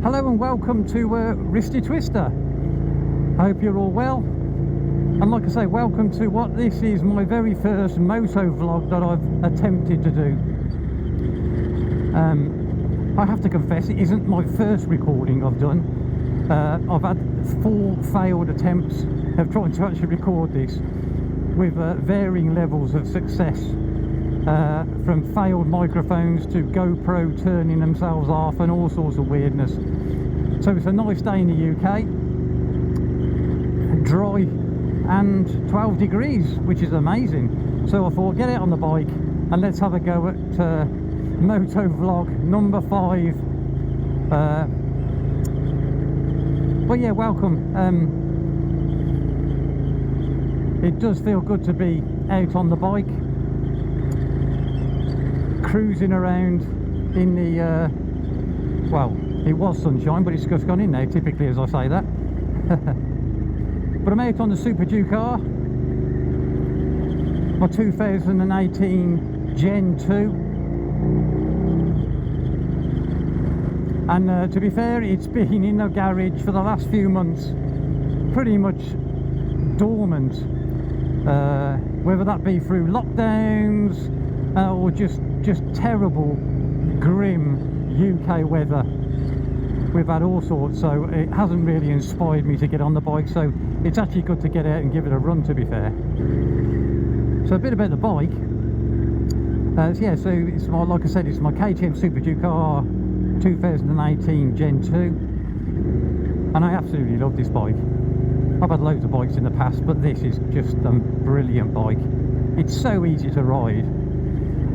Hello and welcome to Wristy Twister. I hope you're all well. And like I say, welcome to what this is my very first moto vlog that I've attempted to do. I have to confess, it isn't my first recording I've done. I've had 4 failed attempts of trying to actually record this with varying levels of success. From failed microphones to GoPro turning themselves off and all sorts of weirdness. So it's a nice day in the UK, dry and 12 degrees, which is amazing. So I thought, get out on the bike and let's have a go at moto vlog number 5. But yeah, welcome. It does feel good to be out on the bike, cruising around in the well, it was sunshine, but it's just gone in now, typically, as I say that. But I'm out on the Super Duke R, my 2018 Gen 2, and to be fair, it's been in the garage for the last few months, pretty much dormant, whether that be through lockdowns or just terrible, grim UK weather. We've had all sorts, so it hasn't really inspired me to get on the bike, so it's actually good to get out and give it a run, to be fair. So a bit about the bike. Yeah, so it's my, like I said, it's my KTM Super Duke R 2018 Gen 2, and I absolutely love this bike. I've had loads of bikes in the past, but this is just a brilliant bike. It's so easy to ride.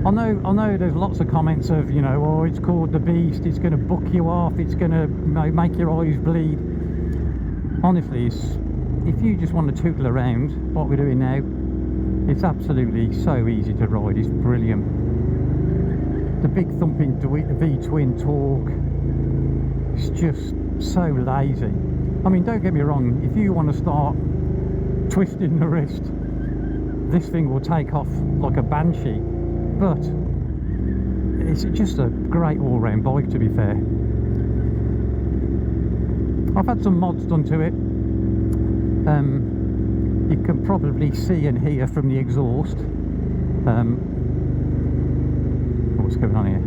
I know there's lots of comments of, you know, oh, it's called the Beast, it's going to book you off, it's going to make your eyes bleed. Honestly, if you just want to tootle around, what we're doing now, it's absolutely so easy to ride. It's brilliant. The big thumping V-twin torque, it's just so lazy. I mean, don't get me wrong, if you want to start twisting the wrist, this thing will take off like a banshee. But it's just a great all-round bike, to be fair. I've had some mods done to it. You can probably see and hear from the exhaust. What's going on here?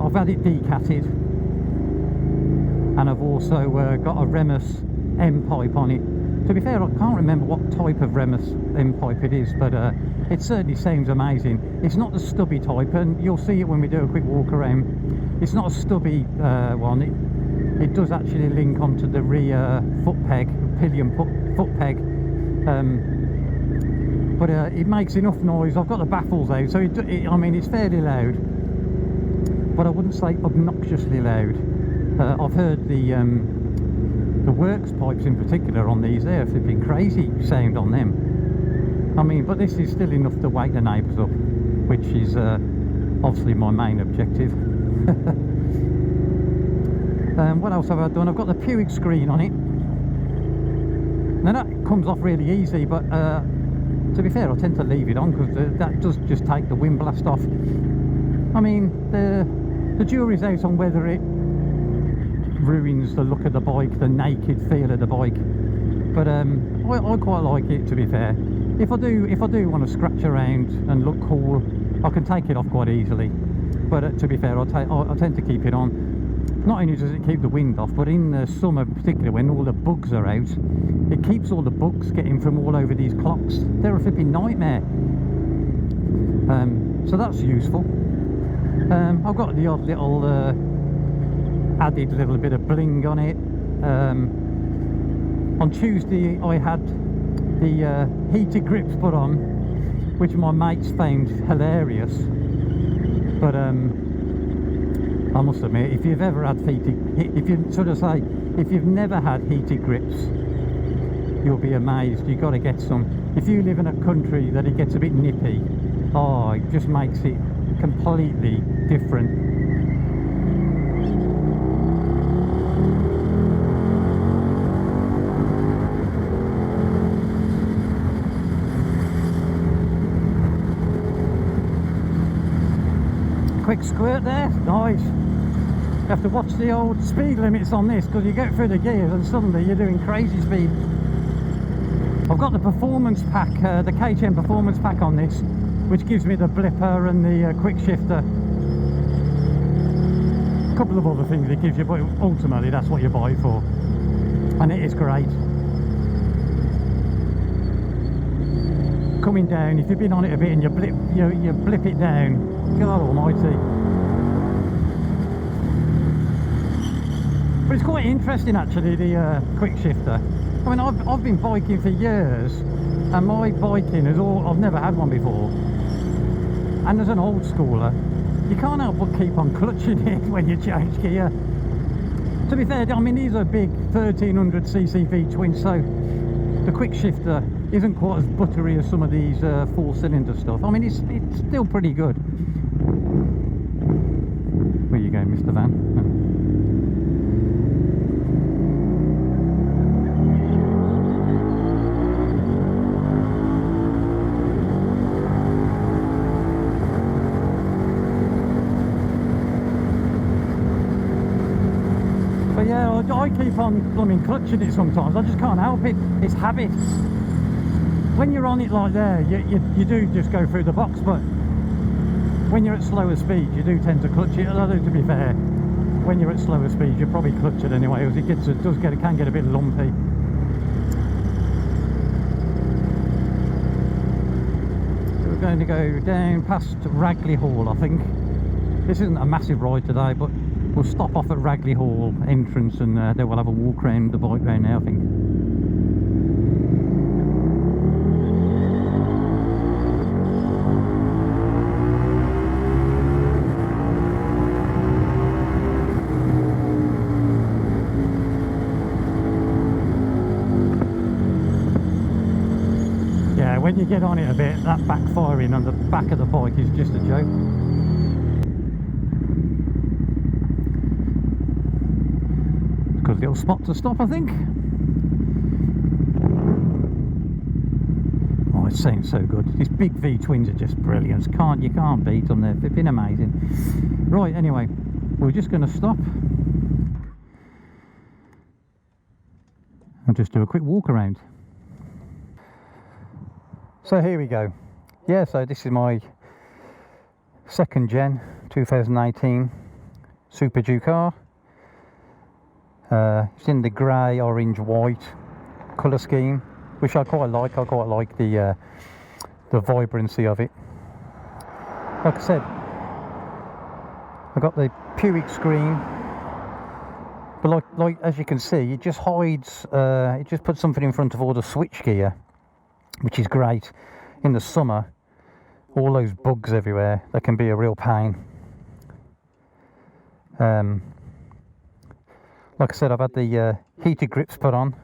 I've had it decatted, and I've also got a Remus M pipe on it. To be fair, I can't remember what type of Remus M pipe it is, but it certainly sounds amazing. It's not the stubby type, and you'll see it when we do a quick walk around. It's not a stubby one. It does actually link onto the rear foot peg, pillion foot peg, but it makes enough noise. I've got the baffles out, so I mean, it's fairly loud, but I wouldn't say obnoxiously loud. I've heard the works pipes in particular on these, they're flipping crazy sound on them. I mean, but this is still enough to wake the neighbours up, which is obviously my main objective. What else have I done? I've got the Puig screen on it. Now that comes off really easy, but to be fair, I tend to leave it on because that does just take the wind blast off. I mean, the jury's out on whether it ruins the look of the bike, the naked feel of the bike, but I quite like it, to be fair. If I do want to scratch around and look cool, I can take it off quite easily, but to be fair, I tend to keep it on. Not only does it keep the wind off, but in the summer in particular, when all the bugs are out, it keeps all the bugs getting from all over these clocks. They're a flipping nightmare. So that's useful. I've got the odd little added little bit of bling on it. On Tuesday I had the heated grips put on, which my mates found hilarious, but I must admit, if you've ever had if you've never had heated grips, you'll be amazed. You've got to get some. If you live in a country that it gets a bit nippy, oh, it just makes it completely different. Quick squirt there, nice. have to watch the old speed limits on this, because you get through the gears and suddenly you're doing crazy speed. I've got the performance pack, the KTM performance pack on this, which gives me the blipper and the quick shifter. A couple of other things it gives you, but ultimately that's what you buy it for, and it is great. Coming down, if you've been on it a bit and you blip it down, God almighty. But it's quite interesting actually, the quick shifter. I mean, I've been biking for years, and my biking is I've never had one before. And as an old schooler, you can't help but keep on clutching it when you change gear. To be fair, I mean, these are big 1300cc V-twins, so the quick shifter isn't quite as buttery as some of these 4-cylinder stuff. I mean, it's still pretty good. Where you going, Mr. Van? But yeah, I keep on blooming clutching it sometimes. I just can't help it. It's habit. When you're on it like there, you do just go through the box, but when you're at slower speed, you do tend to clutch it. Although, to be fair, when you're at slower speed, you probably clutch it anyway, because it can get a bit lumpy. So we're going to go down past Ragley Hall, I think. This isn't a massive ride today, but we'll stop off at Ragley Hall entrance, and then we'll have a walk around the bike round there, I think. Yeah, when you get on it a bit, that backfiring on the back of the bike is just a joke. Good little spot to stop, I think. Oh, it sounds so good. These big V-twins are just brilliant. You can't beat them. They've been amazing. Right, anyway, we're just going to stop. I'll just do a quick walk around. So here we go. Yeah, so this is my 2nd gen 2018 Super Duke car. It's in the grey, orange, white colour scheme, which I quite like. I quite like the vibrancy of it. Like I said, I got the Puig screen, but like as you can see, it just hides. It just puts something in front of all the switch gear, which is great. In the summer, all those bugs everywhere, that can be a real pain. Like I said, I've had the heated grips put on.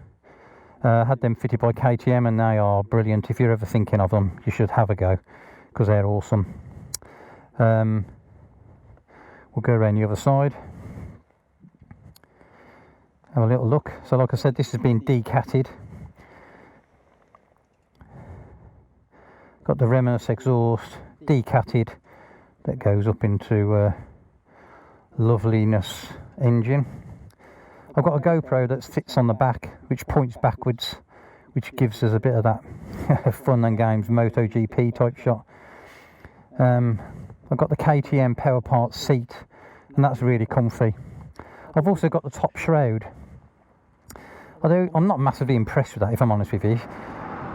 Had them fitted by KTM, and they are brilliant. If you're ever thinking of them, you should have a go, because they're awesome. We'll go around the other side, have a little look. So like I said, this has been decatted. Got the Remus exhaust decatted, that goes up into loveliness engine. I've got a GoPro that fits on the back, which points backwards, which gives us a bit of that fun and games MotoGP type shot. I've got the KTM Power Parts seat, and that's really comfy. I've also got the top shroud, although I'm not massively impressed with that, if I'm honest with you.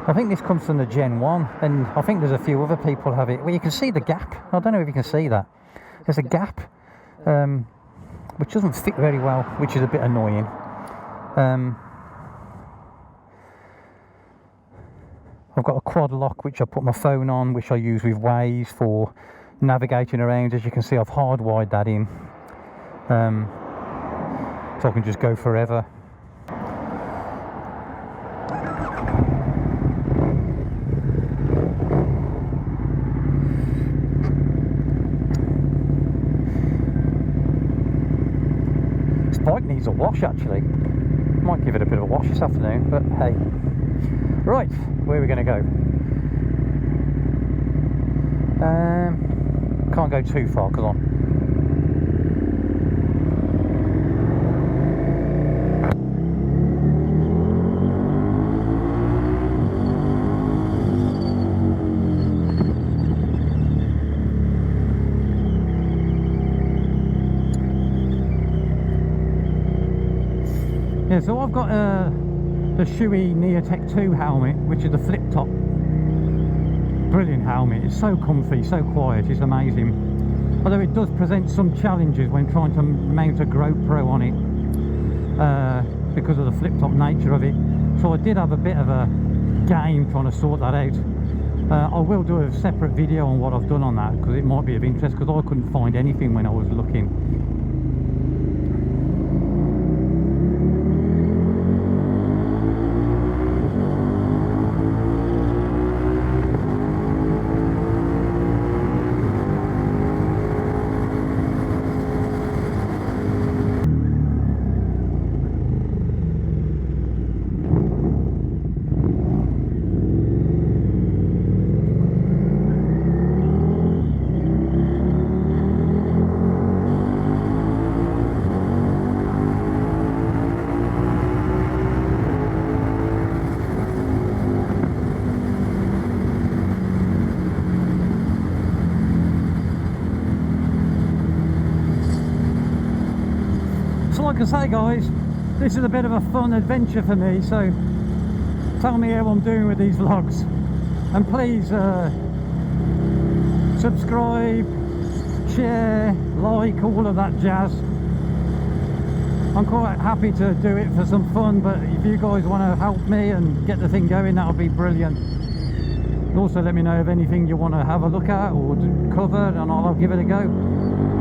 I think this comes from the Gen 1, and I think there's a few other people have it. Well, you can see the gap. I don't know if you can see that. There's a gap, which doesn't fit very well, which is a bit annoying. I've got a quad lock, which I put my phone on, which I use with Waze for navigating around. As you can see, I've hardwired that in, so I can just go forever. Bike needs a wash actually. Might give it a bit of a wash this afternoon, but hey. Right, where are we going to go? Can't go too far because so I've got the Shui Neotech 2 helmet, which is the flip top. Brilliant helmet. It's so comfy, so quiet, it's amazing. Although it does present some challenges when trying to mount a GoPro on it, because of the flip top nature of it. So I did have a bit of a game trying to sort that out. I will do a separate video on what I've done on that, because it might be of interest, because I couldn't find anything when I was looking. Like I say, guys, this is a bit of a fun adventure for me, so tell me how I'm doing with these vlogs, and please subscribe, share, like, all of that jazz. I'm quite happy to do it for some fun, but if you guys want to help me and get the thing going, that'll be brilliant. Also let me know of anything you want to have a look at or cover, and I'll give it a go.